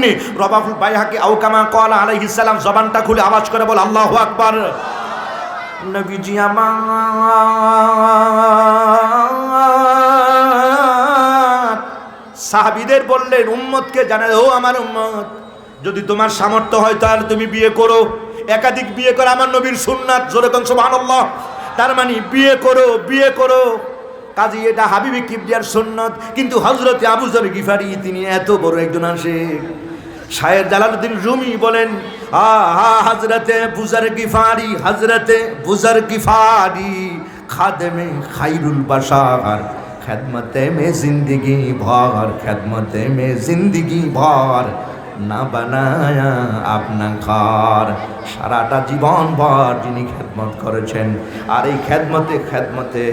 ইবনে রবাহুল বাইহাকি আও কামা ক্বালা আলাইহিস সালাম, জবানটা খুলে আওয়াজ করে বল আল্লাহু আকবার। নবীজি আমার সাহাবীদের বললেন, উম্মতকে জানায়, ও আমার উম্মত, যদি তোমার সামর্থ্য হয় তাহলে তুমি বিয়ে করো, একাধিক বিয়ে করো, আমার নবীর সুন্নাত, জোরে কোন সুবহানাল্লাহ। তার মানে বিয়ে করো, বিয়ে করো, কাজী এটা হাবিবি কিবরিয়ার সুন্নাত। কিন্তু হযরতে আবু যর গিফারি তিনি এত বড় একজন আশিক। শায়ের জালালউদ্দিন রুমি বলেন, হযরতে বুজর গিফারি, হযরতে বুজর গিফারি খাদেমে খায়রুল বাশার, খেদমতে মে জিंदगी ভর, খেদমতে মে জিंदगी ভর, না বানায়া আপনা ঘর। সারাটা জীবন ভর যিনি খেদমত করেছেন, আর এই খেদমতে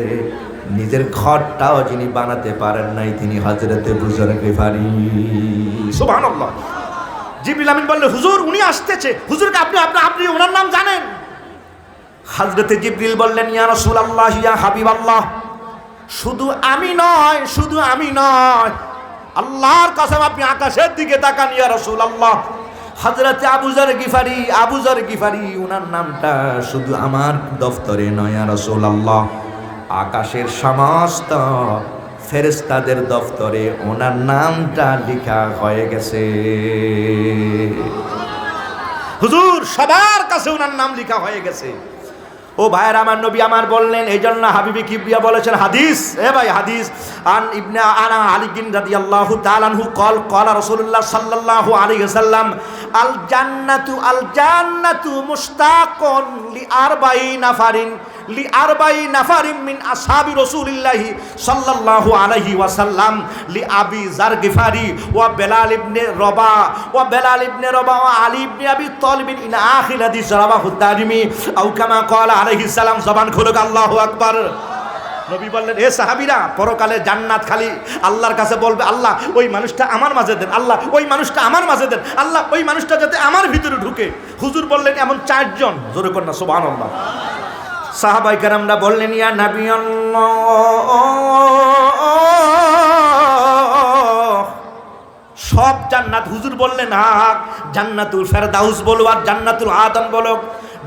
নিজের ঘরটাও যিনি বানাতে পারেন নাই, তিনি হযরতে বুজর গিফারি। সুবহানাল্লাহ। জিবরিল আমিন বললেন, হুজুর উনি আসতেছে, হুজুরকে আপনি ওনার নাম জানেন? হযরতে জিবরিল বললেন, ইয়া রাসূলুল্লাহ, ইয়া হাবিবাল্লাহ, শুধু আমি নয়, আল্লাহর কসম আপনি আকাশের দিকে তাকান ইয়া রাসূলুল্লাহ। হযরতে আবু যর গিফারি ওনার নামটা শুধু আমার দফতরে নয় ইয়া রাসূলুল্লাহ, আকাশের সমস্ত ফেরেশতাদের দফতরে ওনার নামটা লেখা হয়ে গেছে। হুজুর সবার কাছে ওনার নাম লেখা হয়ে গেছে। ও ভাইয়ের আমার, নবী আমার বললেন, এই জন্য হাবিবি কিবরিয়া বলেছেন, হাদিস, ভাই হাদিস, আন ইবনে আলী রাদিয়াল্লাহু তাআলা আনহু ক্বালা রাসূলুল্লাহ সাল্লাল্লাহু আলাইহি ওয়াসাল্লাম, আল জান্নাতু মুশতাকুন লি আরবাঈ নাফারিন মিন আসহাবি রাসূলিল্লাহি সাল্লাল্লাহু আলাইহি ওয়াসাল্লাম, লি আবি যার গিফারি ওয়া বেলাল ইবনে রবা ওয়া আলী ইবনে আবি তালিব ইন আখির হাদিস রাবাহু তারিমি আও কামা ক্বালা আলাইহিস সালাম। জবান খুলুক আল্লাহু আকবার। নবী বললেন, হে সাহাবীরা, পরকালে জান্নাত খালি আল্লাহর কাছে বলবে, আল্লাহ ওই মানুষটা আমার মাঝে দেন, আল্লাহ ওই মানুষটা আমার মাঝে দেন, আল্লাহ ওই মানুষটা যাতে আমার ভিতরে ঢুকে। হুজুর বললেন, এমন 4 জন, জোরে কর না সুবহানাল্লাহ। সাহাবায়ে কেরামরা বললেন, ইয়া নবী আল্লাহ, সব জান্নাত? হুজুর বললেন, হ্যাঁ, জান্নাতুল ফেরদাউস বলো, আর জান্নাতুল আদম বলো,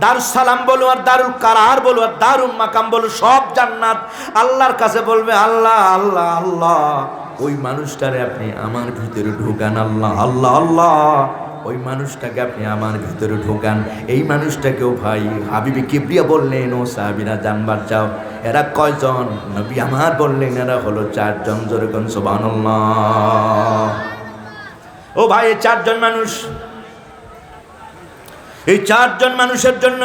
দারুস সালাম বলো, আর দারুল কারার বলো, আর দারুল মাকাম বলো, সব জান্নাত আল্লাহর কাছে বলবে, আল্লাহ আল্লাহ আল্লাহ ওই মানুষটারে আপনি আমার ভিতরে ঢোকান, আল্লাহ আল্লাহ আল্লাহ ওই মানুষটাকে আপনি আমার ভিতরে ঢোকান। এই মানুষটাকেও ভাই হাবিবি কিবরিয়া বললেন, ও সাহাবীরা জানবার চাও এরা কয়জন? নবী আমার বললেন, এরা হলো 4 জন। জোরে কোন সুবহানাল্লাহ। ও ভাই, এই 4 জন মানুষ, এই 4 জন মানুষের জন্য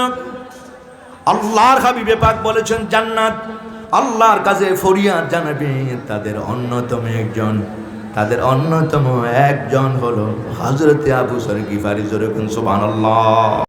আল্লাহর হাবিবে পাক বলেছেন জান্নাত। আল্লাহর কাছে ফরিয়াদ জানাবে, তাদের অন্যতম একজন হলো হযরতে আবু যর গিফারি। জোরে কোন সুবহানাল্লাহ।